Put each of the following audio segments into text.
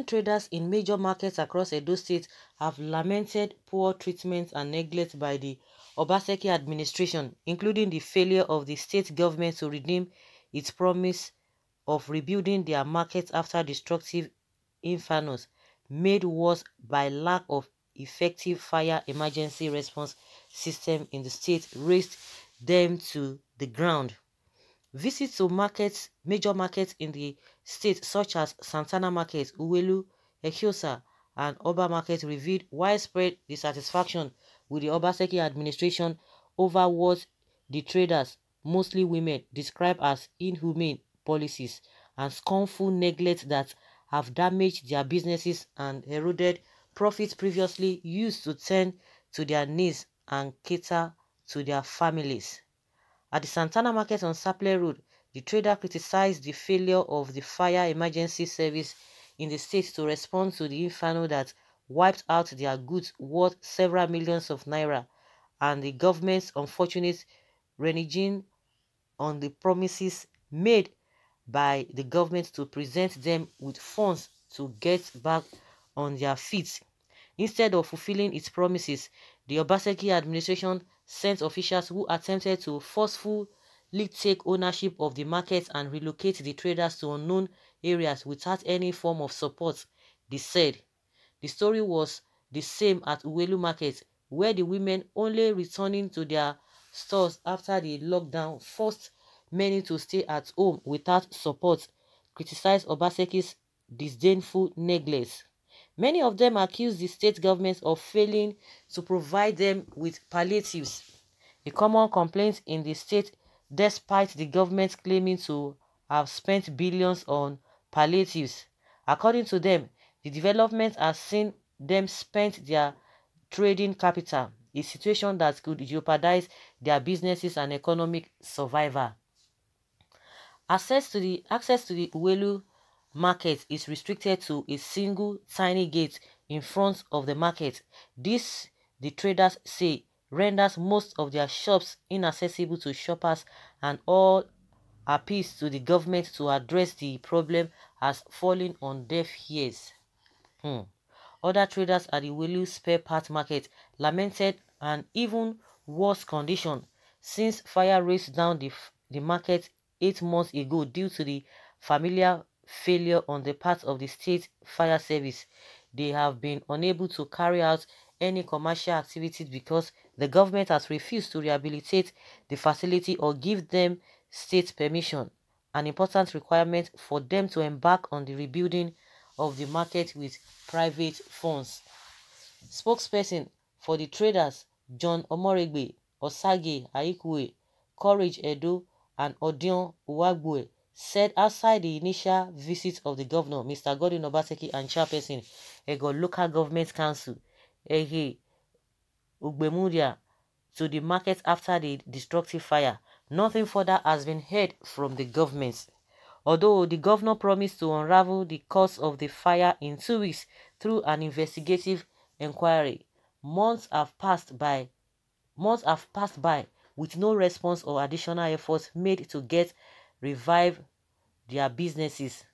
Women traders in major markets across Edo State have lamented poor treatment and neglect by the OBASEKI administration, including the failure of the state government to redeem its promise of rebuilding their markets after destructive infernos, made worse by lack of effective fire emergency response system in the state, raised them to the ground. Visits to major markets in the state such as Santana Market, Uwelu, Ekiosa, and Oba Market revealed widespread dissatisfaction with the Obaseki administration over what the traders, mostly women, describe as inhumane policies and scornful neglect that have damaged their businesses and eroded profits previously used to tend to their needs and cater to their families. At the Santana Market on Saple Road, the trader criticized the failure of the fire emergency service in the state to respond to the inferno that wiped out their goods worth several millions of naira, and the government's unfortunate reneging on the promises made by the government to present them with funds to get back on their feet. Instead of fulfilling its promises, the Obaseki administration sent officials who attempted to forcefully take ownership of the market and relocate the traders to unknown areas without any form of support, they said. The story was the same at Uwelu Market, where the women only returning to their stores after the lockdown forced many to stay at home without support, criticized Obaseki's disdainful neglect. Many of them accused the state government of failing to provide them with palliatives, a common complaint in the state, despite the government claiming to have spent billions on palliatives. According to them, the development has seen them spend their trading capital, a situation that could jeopardize their businesses and economic survival. Access to the Uwelu market is restricted to a single tiny gate in front of the market. This, the traders say, renders most of their shops inaccessible to shoppers, and all appeals to the government to address the problem has fallen on deaf ears. Other traders at the Uwelu spare part market lamented an even worse condition since fire raced down the market 8 months ago due to the familiar failure on the part of the state fire service. They have been unable to carry out any commercial activities because the government has refused to rehabilitate the facility or give them state permission, an important requirement for them to embark on the rebuilding of the market with private funds. Spokesperson for the traders, John Omoregbe, Osage Aikwe, Courage Edo, and Odion Uwagwe, said outside the initial visit of the governor, Mr. Godwin Obaseki, and chairperson, Ego Local Government Council, Ehe Ugbemudia, to the market after the destructive fire, nothing further has been heard from the government. Although the governor promised to unravel the cause of the fire in 2 weeks through an investigative inquiry, months have passed by with no response or additional efforts made to revive their businesses.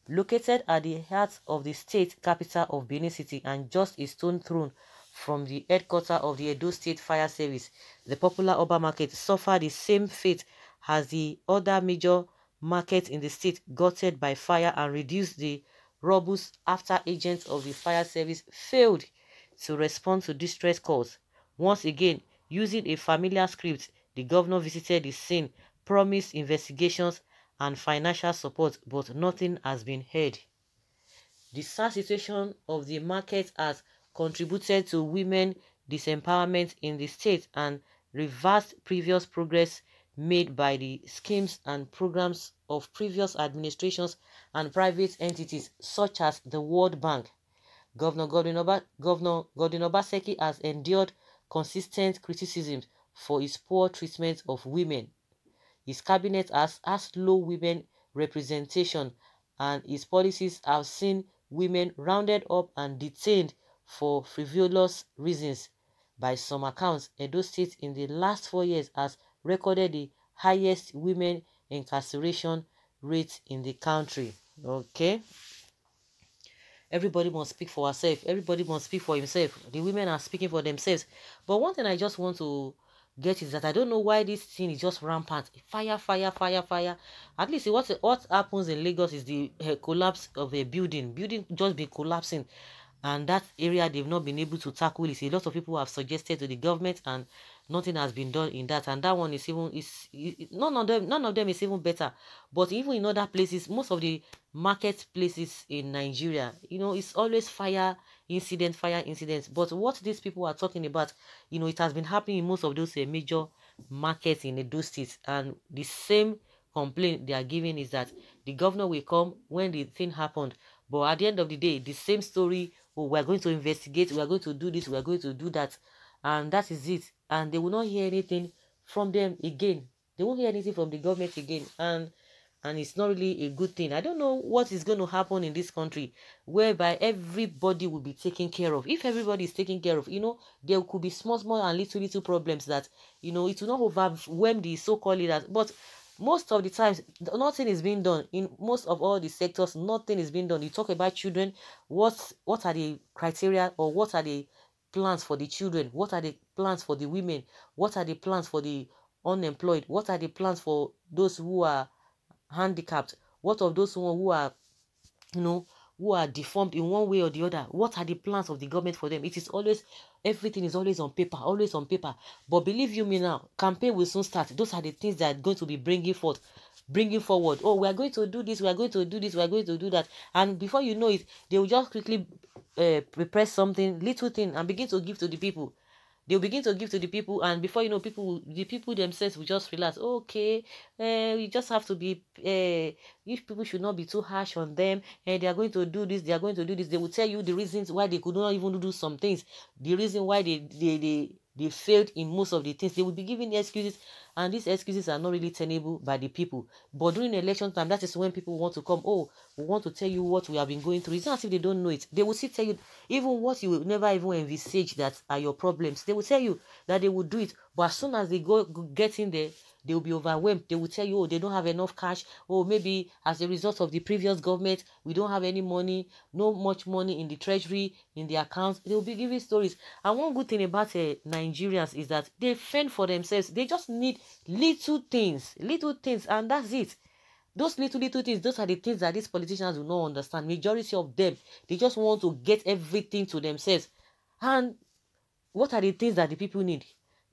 Located at the heart of the state capital of Benin City and just a stone throw from the headquarters of the Edo State Fire Service, the popular Oba Market suffered the same fate as the other major markets in the state, gutted by fire and reduced the robust after agents of the fire service failed to respond to distress calls. Once again, using a familiar script, the governor visited the scene, promised investigations and financial support, but nothing has been heard. The sad situation of the market has contributed to women disempowerment in the state and reversed previous progress made by the schemes and programs of previous administrations and private entities such as the World Bank. Governor Godwin Obaseki has endured consistent criticism for his poor treatment of women. His cabinet has low women representation, and his policies have seen women rounded up and detained for frivolous reasons. By some accounts, Edo State in the last 4 years has recorded the highest women incarceration rate in the country. Okay. everybody must speak for herself, everybody must speak for himself, the women are speaking for themselves. But one thing I just want to get is that I don't know why this thing is just rampant. Fire, fire, fire, fire. At least what happens in Lagos is the collapse of a building just be collapsing, and that area they've not been able to tackle it. A lot of people have suggested to the government, and nothing has been done in that. And that one is even none of them is even better. But even in other places, most of the marketplaces in Nigeria, it's always fire incidents. But what these people are talking about, it has been happening in most of those major markets in Edo State, and the same complaint they are giving is that the governor will come when the thing happened, but at the end of the day, the same story. Oh, we're going to investigate, we're going to do this, we're going to do that, and that is it. And they will not hear anything from them again. They won't hear anything from the government again, and it's not really a good thing. I don't know what is going to happen in this country whereby everybody will be taken care of. If everybody is taken care of, there could be small and little problems that, it will not overwhelm the so-called leaders. But most of the times, nothing is being done. In most of all the sectors, nothing is being done. You talk about children, what are the criteria, or what are the plans for the children? What are the plans for the women? What are the plans for the unemployed? What are the plans for those who are handicapped? What of those who are, who are deformed in one way or the other? What are the plans of the government for them? It is always, everything is always on paper, always on paper. But believe you me now, campaign will soon start. Those are the things that are going to be bringing forward. Oh, we are going to do this, we are going to do this, we are going to do that. And before you know it, they will just quickly prepare something, little thing, and begin to give to the people. They'll begin to give to the people, and before you know, the people themselves will just relax. Okay, we just have to be, if people should not be too harsh on them, and they are going to do this, they are going to do this. They will tell you the reasons why they could not even do some things, the reason why they failed in most of the things. They will be giving excuses, and these excuses are not really tenable by the people. But during election time, that is when people want to come. Oh, we want to tell you what we have been going through. It's not as if they don't know it. They will still tell you even what you will never even envisage that are your problems. They will tell you that they will do it, but as soon as they get in there, they will be overwhelmed. They will tell you, oh, they don't have enough cash. Oh, maybe as a result of the previous government, we don't have any money, no much money in the treasury, in the accounts. They will be giving stories. And one good thing about Nigerians is that they fend for themselves. They just need little things, and that's it. Those little things, those are the things that these politicians do not understand. Majority of them, they just want to get everything to themselves. And what are the things that the people need?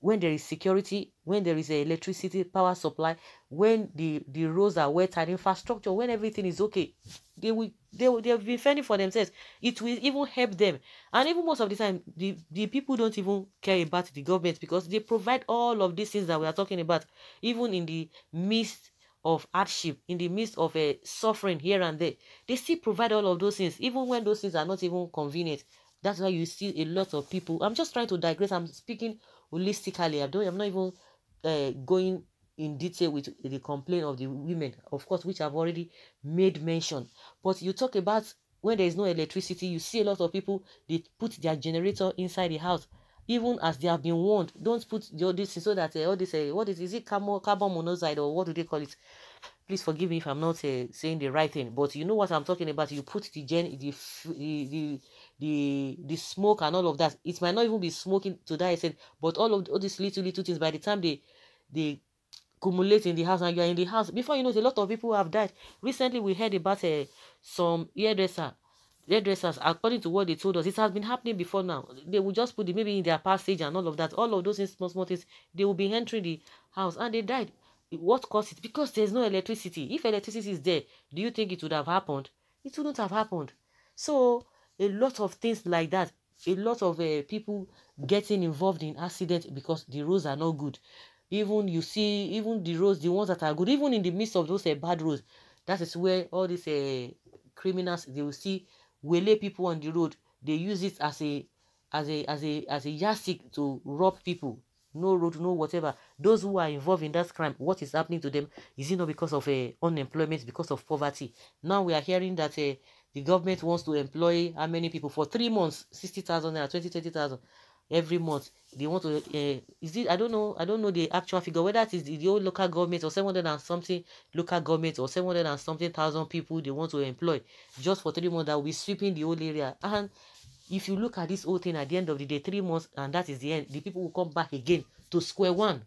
When there is security, when there is electricity, power supply, when the roads are well and infrastructure, when everything is okay, they'll be fending for themselves. It will even help them. And even most of the time, the people don't even care about the government, because they provide all of these things that we are talking about, even in the midst of hardship, in the midst of suffering here and there. They still provide all of those things, even when those things are not even convenient. That's why you see a lot of people. I'm just trying to digress. I'm speaking holistically. I'm not even going in detail with the complaint of the women, of course, which I've already made mention. But you talk about when there is no electricity, you see a lot of people, they put their generator inside the house, even as they have been warned. Don't put all this so that all this what is it, carbon monoxide, or what do they call it? Please forgive me if I'm not saying the right thing, but you know what I'm talking about. You put the smoke and all of that. It might not even be smoking to that extent, but all these little things, by the time they accumulate in the house, and you are in the house, before you know it, a lot of people have died. Recently we heard about some hairdressers, according to what they told us. It has been happening before now. They will just put it maybe in their passage and all of that. All of those small things, they will be entering the house, and they died. What caused it? Because there's no electricity. If electricity is there, do you think it would have happened? It wouldn't have happened. So a lot of things like that, a lot of people getting involved in accidents because the roads are not good. Even you see, even the roads, the ones that are good, even in the midst of those bad roads, that is where all these criminals, they will see waylay people on the road. They use it as a yardstick to rob people. No road, no whatever. Those who are involved in that crime, what is happening to them? Is it not because of unemployment, because of poverty? Now we are hearing that the government wants to employ how many people for 3 months, 60,000 naira, 20,000. every month. They want to, is it, I don't know the actual figure, whether it is the old local government or 700 and something local government or 700 and something thousand people they want to employ just for 3 months that will be sweeping the whole area. And if you look at this whole thing at the end of the day, 3 months, and that is the end, the people will come back again to square one.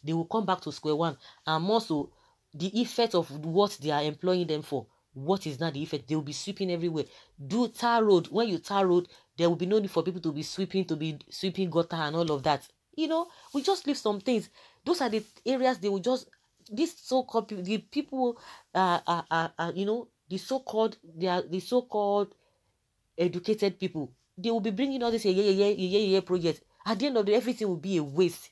They will come back to square one. And more so, the effect of what they are employing them for, what is not the effect? They will be sweeping everywhere. Do tar road. When you tar road, there will be no need for people to be sweeping gutter and all of that. You know, we just leave some things. Those are the areas they will just, this so-called the people you know, the so-called, they are the so-called educated people. They will be bringing all this project. At the end of the day, everything will be a waste.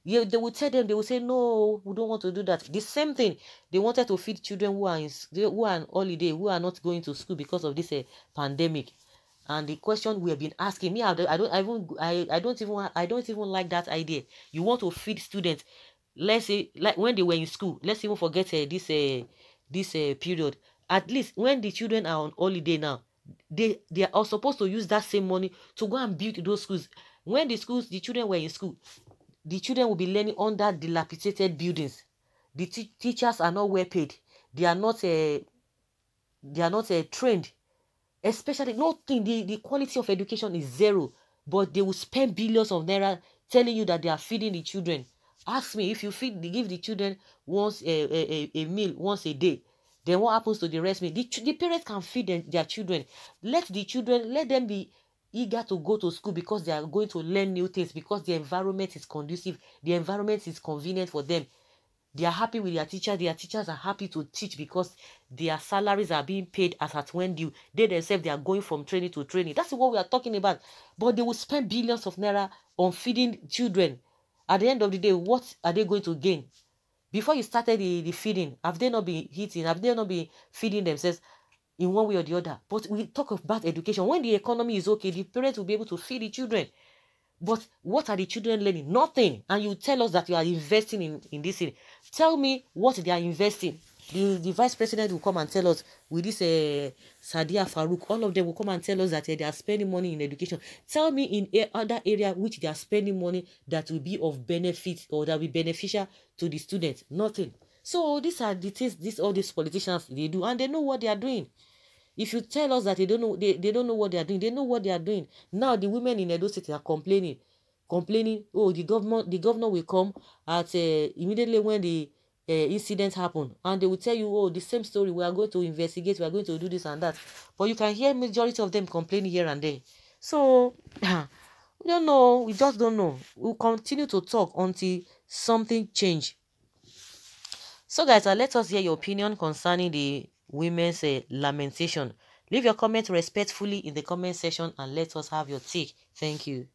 Yeah, they will tell them, they will say, no, we don't want to do that. The same thing, they wanted to feed children who are on holiday, who are not going to school because of this pandemic. And the question we have been asking, me, I don't even like that idea. You want to feed students, let's say, like when they were in school, let's even forget this period. At least when the children are on holiday now, they are supposed to use that same money to go and build those schools. When the children were in school, the children will be learning under dilapidated buildings. The teachers are not well paid. They are not trained. Especially, nothing. The quality of education is zero. But they will spend billions of naira telling you that they are feeding the children. Ask me, if you give the children once a meal once a day, then what happens to the rest meal? The parents can feed their children. Let them be eager to go to school because they are going to learn new things, because the environment is conducive, the environment is convenient for them. They are happy with their teachers are happy to teach because their salaries are being paid as at when due. They themselves, they are going from training to training. That's what we are talking about. But they will spend billions of naira on feeding children. At the end of the day, what are they going to gain? Before you started the feeding, have they not been eating? Have they not been feeding themselves in one way or the other? But we talk about education. When the economy is okay, the parents will be able to feed the children. But what are the children learning? Nothing. And you tell us that you are investing in this thing. Tell me what they are investing. The vice president will come and tell us with this Sadia Farouk. All of them will come and tell us that they are spending money in education. Tell me in other area which they are spending money that will be of benefit or that will be beneficial to the students. Nothing. So these are the things all these politicians, they do, and they know what they are doing. If you tell us that they don't know what they are doing, they know what they are doing. Now the women in Edo State are complaining. Oh, the governor will come at immediately when the incident happen, and they will tell you, oh, the same story. We are going to investigate. We are going to do this and that. But you can hear majority of them complaining here and there. So we don't know. We just don't know. We'll continue to talk until something change. So guys, let us hear your opinion concerning the women's lamentation. Leave your comment respectfully in the comment section and let us have your take. Thank you.